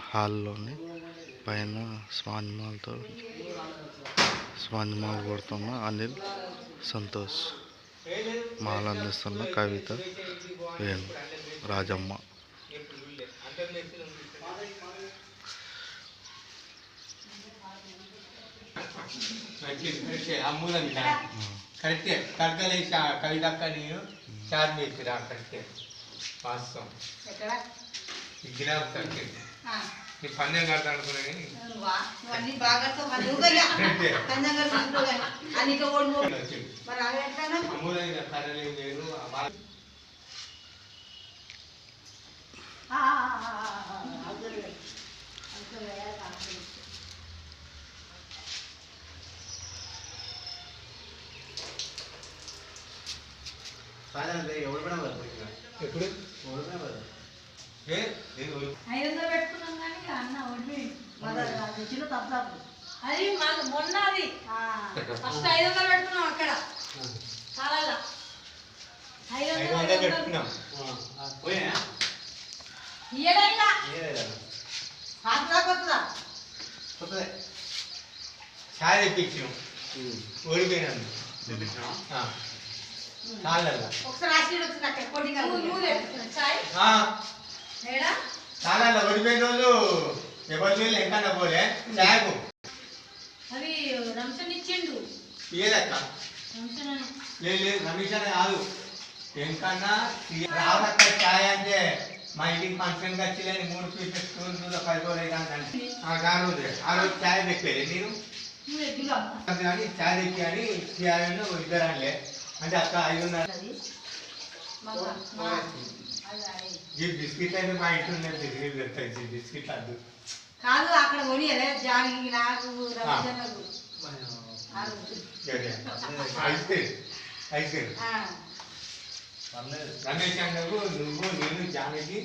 హాల్లోని పైన sponge mall కొడుతున్న Anil Santosh, mall అందిస్తున్న కవిత, వేణు, రాజమ్మ. కరెక్టే కడగలే కవితక్క నేను చార్ మేసిరా కరెక్టే వాస్తవం నీ పందెం కడతా అనుకున్నాను కర్రలేం లేదు ఎవరు కూడా ఎప్పుడు అది మొన్న అది ఫస్ట్ 500 పెట్టుకున్నాం అక్కడ చాలా 500 పెట్టుకున్నాం చాయ్ తెప్పించాం ఓడిపోయినాను చాలా ఓడిపోయిన రోజు ఎవరి ఎంకన్నా పోలే చాయకు అవి రంషన్ ఇచ్చిండు ఏదక్క లేదు రమేష్ అని కాదు ఎంకన్నా రావక్క చాయ్ అంటే మా ఇంటికి ఫంక్షన్కి వచ్చిలేని 3 పీసెస్ 10 రోజు ఆ రోజు చాయ్ తెప్పేది నేను కానీ చాయ్ తెప్పి అని ఇద్దరు అనలే అంటే అక్క 500 బిస్కెట్ అయితే మా ఇంట్లో బిస్కెట్ బిస్కెట్ అద్దు కాదు అక్కడ కొని జాగి నాకు ఐస్ క్రీమ్ రమేష్ అన్నకు నువ్వు నేను జానకి